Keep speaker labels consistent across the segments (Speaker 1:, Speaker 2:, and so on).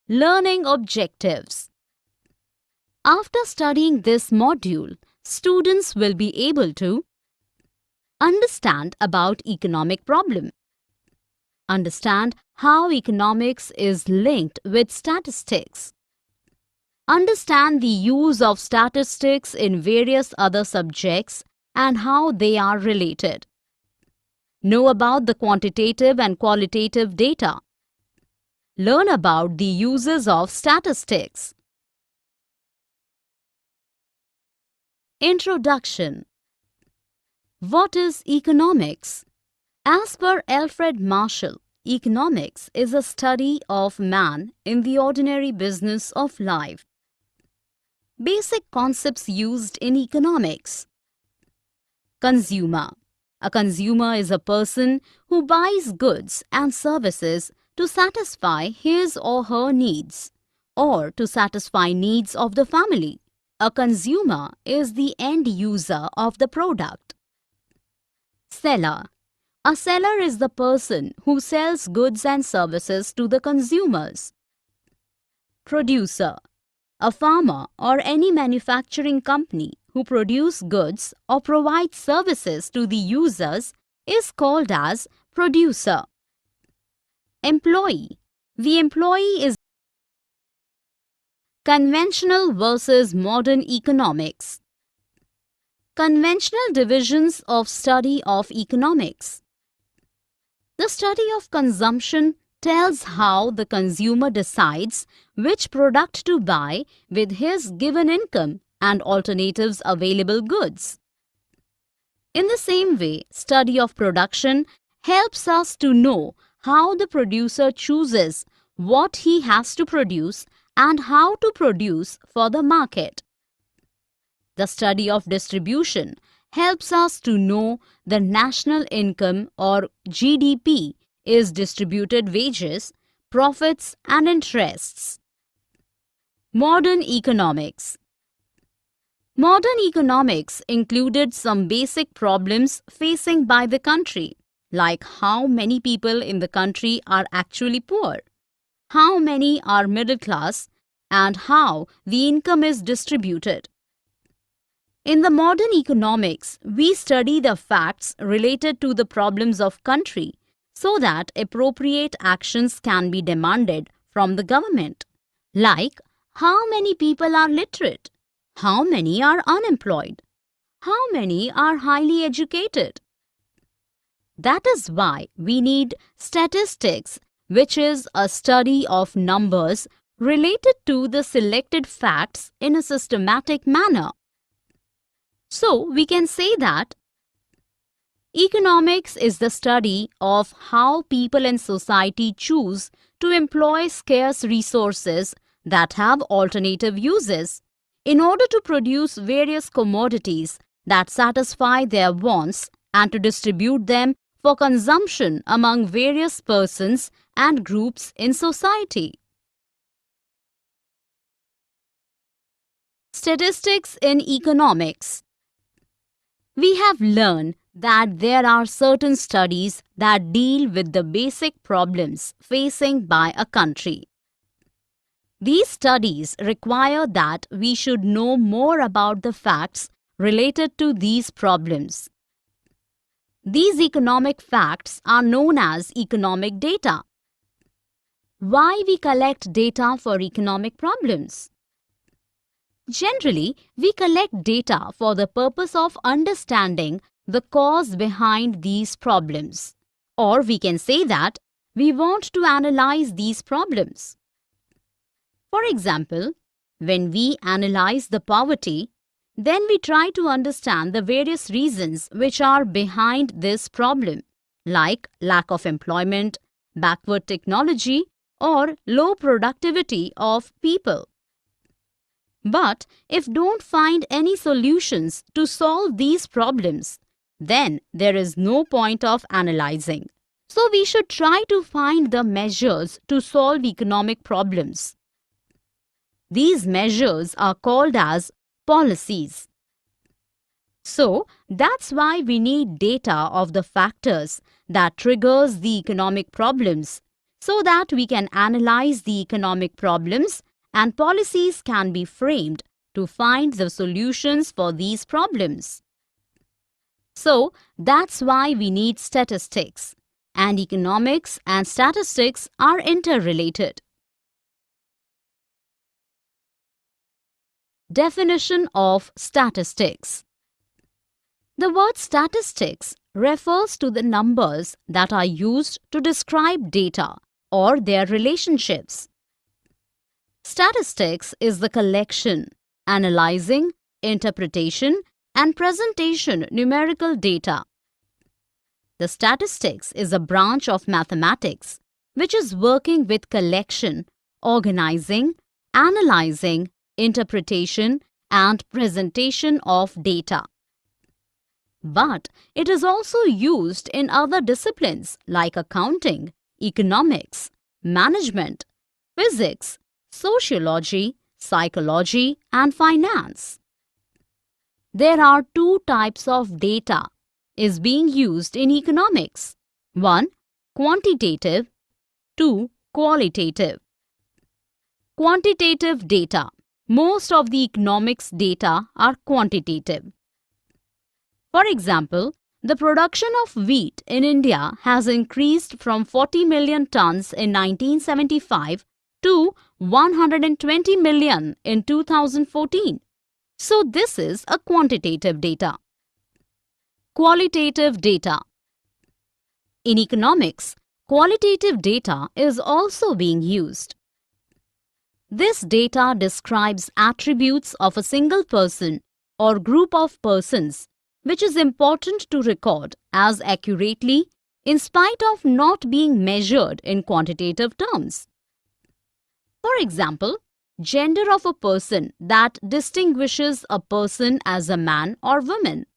Speaker 1: Learning objectives. After studying this module, students will be able to understand about economic problem, understand how economics is linked with statistics, understand the use of statistics in various other subjects and how they are related, know about the quantitative and qualitative data, learn about the uses of statistics. Introduction. What is economics? As per Alfred Marshall, economics is a study of man in the ordinary business of life. Basic concepts used in economics. Consumer. A consumer is a person who buys goods and services to satisfy his or her needs or to satisfy needs of the family. A consumer is the end user of the product. Seller. A seller is the person who sells goods and services to the consumers. Producer. A farmer or any manufacturing company who produce goods or provides services to the users is called as producer. Employee. The employee is conventional versus modern economics. Conventional divisions of study of economics. The study of consumption tells how the consumer decides which product to buy with his given income and alternatives available goods. In the same way, study of production helps us to know how the producer chooses what he has to produce and how to produce for the market. The study of distribution helps us to know the national income or GDP is distributed wages, profits and interests. Modern economics. Modern economics included some basic problems facing by the country, like how many people in the country are actually poor, how many are middle class, and how the income is distributed. In the modern economics, we study the facts related to the problems of country so that appropriate actions can be demanded from the government, like how many people are literate, how many are unemployed, how many are highly educated. That is why we need statistics, which is a study of numbers related to the selected facts in a systematic manner. So, we can say that economics is the study of how people in society choose to employ scarce resources that have alternative uses in order to produce various commodities that satisfy their wants and to distribute them for consumption among various persons and groups in society. Statistics in economics. We have learned that there are certain studies that deal with the basic problems facing by a country. These studies require that we should know more about the facts related to these problems. These economic facts are known as economic data. Why we collect data for economic problems? Generally, we collect data for the purpose of understanding the cause behind these problems. Or we can say that we want to analyze these problems. For example, when we analyze the poverty, then we try to understand the various reasons which are behind this problem, like lack of employment, backward technology, or low productivity of people. But if don't find any solutions to solve these problems, then there is no point of analyzing. So we should try to find the measures to solve economic problems. These measures are called as policies. So that's why we need data of the factors that triggers the economic problems so that we can analyze the economic problems and policies can be framed to find the solutions for these problems. So, that's why we need statistics, and economics and statistics are interrelated. Definition of statistics. The word statistics refers to the numbers that are used to describe data or their relationships. Statistics is the collection, analyzing, interpretation, and presentation numerical data. The statistics is a branch of mathematics which is working with collection, organizing, analyzing, interpretation, and presentation of data. But it is also used in other disciplines like accounting, economics, management, physics, sociology, psychology, and finance. There are two types of data is being used in economics. 1. Quantitative. 2. Qualitative. Quantitative data. Most of the economics data are quantitative. For example, the production of wheat in India has increased from 40 million tons in 1975 to 120 million in 2014. So this is a quantitative data. Qualitative data. In economics, qualitative data is also being used. This data describes attributes of a single person or group of persons which is important to record as accurately in spite of not being measured in quantitative terms. For example, gender of a person that distinguishes a person as a man or woman.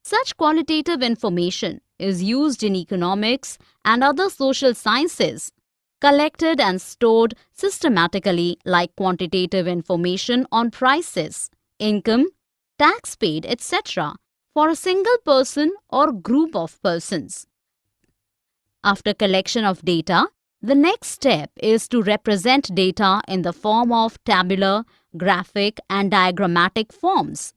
Speaker 1: Such qualitative information is used in economics and other social sciences, collected and stored systematically like quantitative information on prices, income, tax paid, etc. for a single person or group of persons. After collection of data, the next step is to represent data in the form of tabular, graphic, and diagrammatic forms.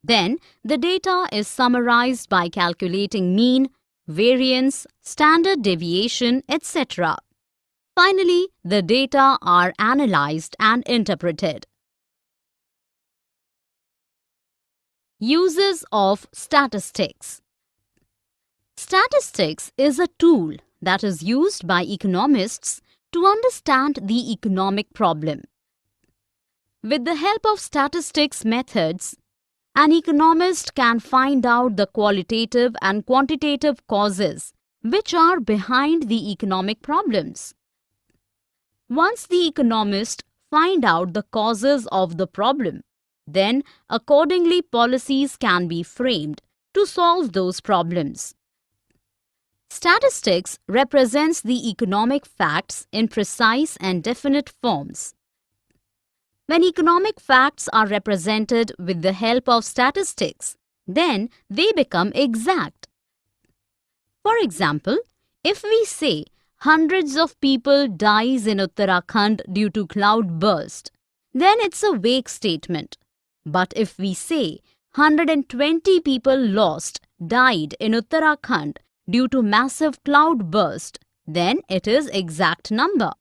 Speaker 1: Then, the data is summarized by calculating mean, variance, standard deviation, etc. Finally, the data are analyzed and interpreted. Uses of statistics. Statistics is a tool that is used by economists to understand the economic problem. With the help of statistics methods, an economist can find out the qualitative and quantitative causes which are behind the economic problems. Once the economist find out the causes of the problem, then accordingly policies can be framed to solve those problems. Statistics represents the economic facts in precise and definite forms. When economic facts are represented with the help of statistics, then they become exact. For example, if we say hundreds of people dies in Uttarakhand due to cloud burst, then it's a vague statement. But if we say 120 people died in Uttarakhand due to massive cloud burst, then it is exact number.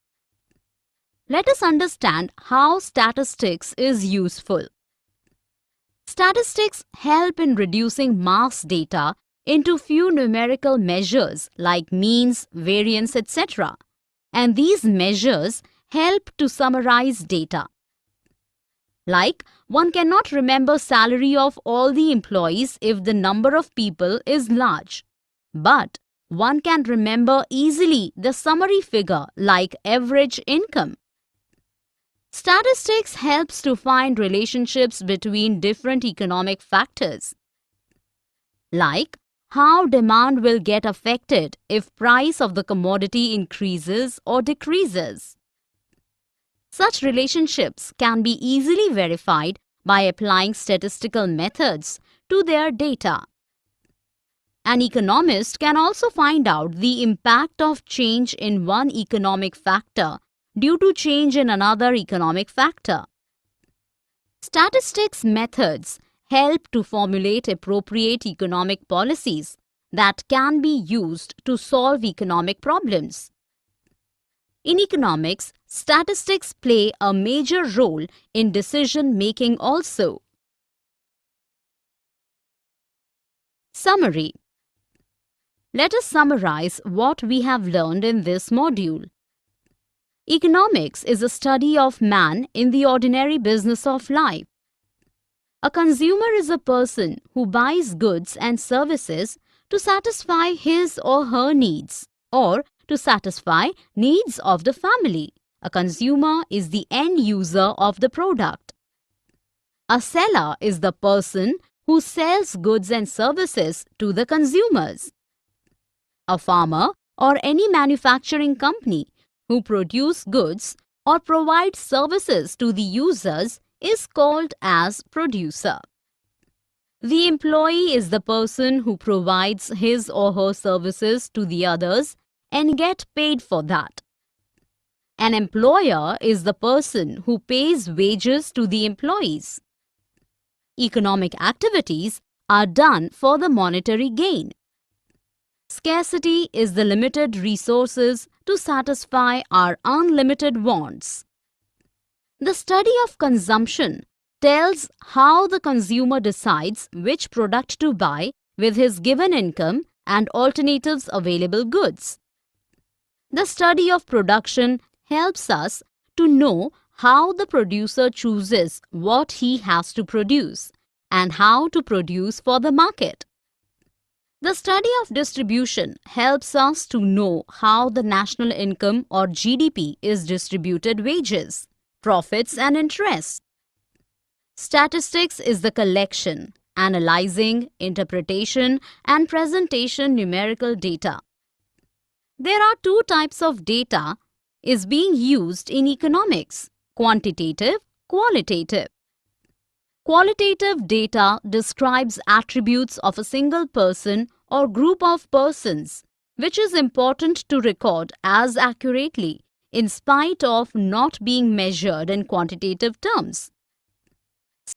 Speaker 1: Let us understand how statistics is useful. Statistics help in reducing mass data into few numerical measures like means, variance, etc. And these measures help to summarize data. Like, one cannot remember salary of all the employees if the number of people is large. But one can remember easily the summary figure like average income. Statistics helps to find relationships between different economic factors, like how demand will get affected if price of the commodity increases or decreases. Such relationships can be easily verified by applying statistical methods to their data. An economist can also find out the impact of change in one economic factor due to change in another economic factor. Statistics methods help to formulate appropriate economic policies that can be used to solve economic problems. In economics, statistics play a major role in decision making also. Summary. Let us summarize what we have learned in this module. Economics is a study of man in the ordinary business of life. A consumer is a person who buys goods and services to satisfy his or her needs or to satisfy needs of the family. A consumer is the end user of the product. A seller is the person who sells goods and services to the consumers. A farmer or any manufacturing company who produce goods or provide services to the users is called as producer. The employee is the person who provides his or her services to the others and get paid for that. An employer is the person who pays wages to the employees. Economic activities are done for the monetary gain. Scarcity is the limited resources to satisfy our unlimited wants. The study of consumption tells how the consumer decides which product to buy with his given income and alternatives available goods. The study of production helps us to know how the producer chooses what he has to produce and how to produce for the market. The study of distribution helps us to know how the national income or GDP is distributed wages, profits and interest. Statistics is the collection, analyzing, interpretation and presentation numerical data. There are two types of data is being used in economics: quantitative, qualitative. Qualitative data describes attributes of a single person or group of persons, which is important to record as accurately in spite of not being measured in quantitative terms.